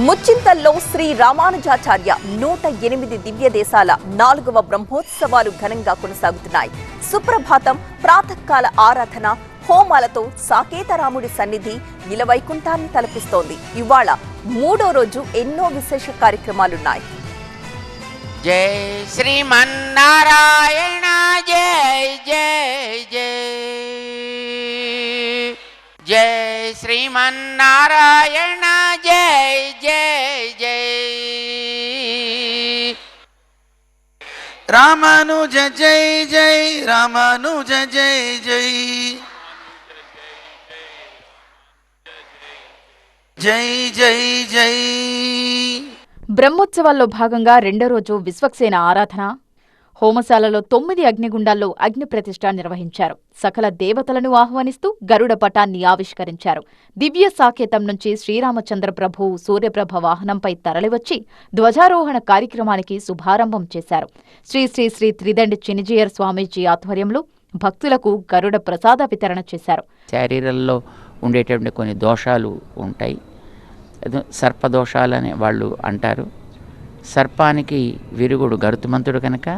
ముచ్చింతల్లో శ్రీ రామానుజాచార్య 108 దివ్య దేశాల 4వ బ్రహ్మోత్సవాలు ఘనంగా కొనసాగుతున్నాయి. సుప్రభాతం, ప్రాతకాల ఆరాధన, హోమాలతో సాకేతరాముడి సన్నిధి ఇలవైకుంఠాన్ని తలపిస్తోంది. ఇవాళ 3వ రోజు ఎన్నో విశేష కార్యక్రమాలున్నాయి. జై శ్రీమన్నారాయణ జై జై జై, జై శ్రీమన్నారాయణ జై జై జై, రామానుజ జై జై, రామానుజ జై జై, జై జై జై. బ్రహ్మోత్సవాల్లో భాగంగా రెండో రోజు విశ్వక్సేన ఆరాధన, హోమశాలలో 9 అగ్నిగుండాల్లో అగ్ని ప్రతిష్ఠ నిర్వహించారు. సకల దేవతలను ఆహ్వానిస్తూ గరుడ పటాన్ని ఆవిష్కరించారు. దివ్య సాకేతం నుంచి శ్రీరామచంద్ర ప్రభువు సూర్యప్రభ వాహనంపై తరలివచ్చి ధ్వజారోహణ కార్యక్రమానికి శుభారంభం చేశారు. శ్రీ శ్రీ శ్రీ త్రిదండి చినజీయర్ స్వామీజీ ఆధ్వర్యంలో భక్తులకు గరుడ ప్రసాద వితరణ చేశారు. శరీరంలో ఉండేటువంటి కొన్ని దోషాలు ఉంటాయి, సర్పదోషాలని వాళ్ళు అంటారు. సర్పానికి విరుగుడు గరుత్మంతుడు కనుక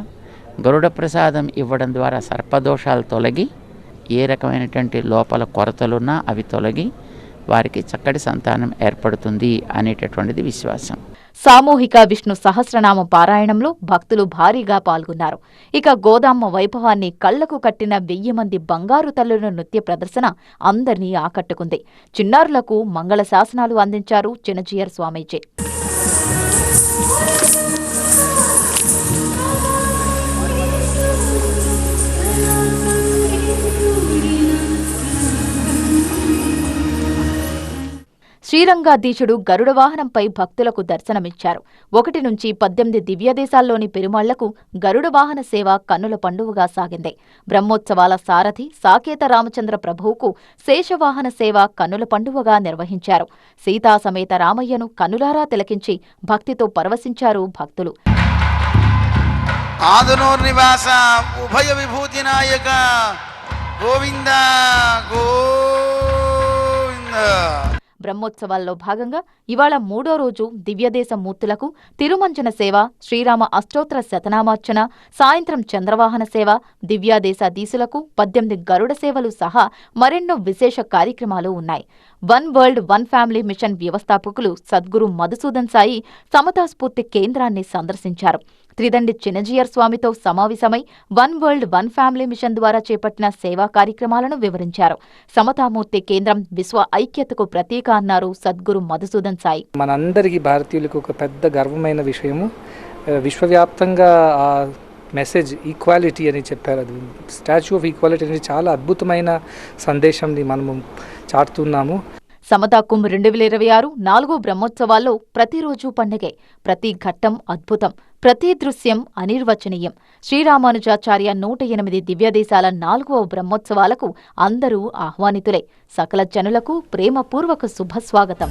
గరుడ ప్రసాదం ఇవ్వడం ద్వారా సర్పదోషాలు తొలగి ఏ రకమైనటువంటి లోపల కొరతలున్నా అవి తొలగి వారికి చక్కటి సంతానం ఏర్పడుతుంది అనేటటువంటిది విశ్వాసం. సామూహిక విష్ణు సహస్రనామ పారాయణంలో భక్తులు భారీగా పాల్గొన్నారు. ఇక గోదామ్మ వైభవాన్ని కళ్లకు కట్టిన 1000 మంది బంగారు తల్లుల నృత్య ప్రదర్శన అందరినీ ఆకట్టుకుంది. చిన్నారులకు మంగళ శాసనాలు అందించారు చినజీయర్ స్వామీజీ. శ్రీరంగాధీశుడు గరుడ వాహనంపై భక్తులకు దర్శనమిచ్చారు. 1 నుంచి 18 దివ్యదేశాల్లోని పెరుమాళ్లకు గరుడ వాహన సేవ కన్నుల పండువగా సాగింది. బ్రహ్మోత్సవాల సారథి సాకేత రామచంద్ర ప్రభువుకు శేషవాహన సేవ కన్నుల పండువగా నిర్వహించారు. సీతా సమేత రామయ్యను కన్నులారా తిలకించి భక్తితో పరవశించారు భక్తులు. ఆదునూర్నివాస ఉభయ విభూతి నాయక గోవింద గోవింద. బ్రహ్మోత్సవాల్లో భాగంగా ఇవాళ 3వ రోజు దివ్యదేశ మూర్తులకు తిరుమంజన సేవ, శ్రీరామ అష్టోత్తర శతనామార్చన, సాయంత్రం చంద్రవాహన సేవ, దివ్యాదేశాధీశులకు 18 గరుడ సేవలు సహా మరెన్నో విశేష కార్యక్రమాలు ఉన్నాయి. One world one family machine వ్యవస్థాపకులు సద్గురు మధుసూదన్ సాయి సమతాస్ఫూర్తి కేంద్రాన్ని సందర్శించారు. త్రిదండి చినజీయర్ స్వామితో సమావేశమై one world one family machine ద్వారా చేపట్టిన సేవా కార్యక్రమాలను వివరించారు. సమతామూర్తి కేంద్రం విశ్వ ఐక్యతకు ప్రతీక అన్నారు సద్గురు మధుసూదన్ సాయి. మనందరికీ భారతీయులకు ఒక పెద్ద గర్వమైన విషయము, విశ్వవ్యాప్తంగా ఆ మెసేజ్ ఈక్వాలిటీ అని చెప్పారు. అది స్టాచ్యూ ఆఫ్ ఈక్వాలిటీ అనేది చాలా అద్భుతమైన సందేశంని మనము చాటుతున్నాము. సమతా కుంభ్ 2026 4వ బ్రహ్మోత్సవాల్లో ప్రతిరోజు పండగే, ప్రతి ఘట్టం అద్భుతం, ప్రతి దృశ్యం అనిర్వచనీయం. శ్రీరామానుజాచార్య 108 దివ్యదేశాల 4వ బ్రహ్మోత్సవాలకు అందరూ ఆహ్వానితులే. సకల జనులకు ప్రేమపూర్వక శుభస్వాగతం.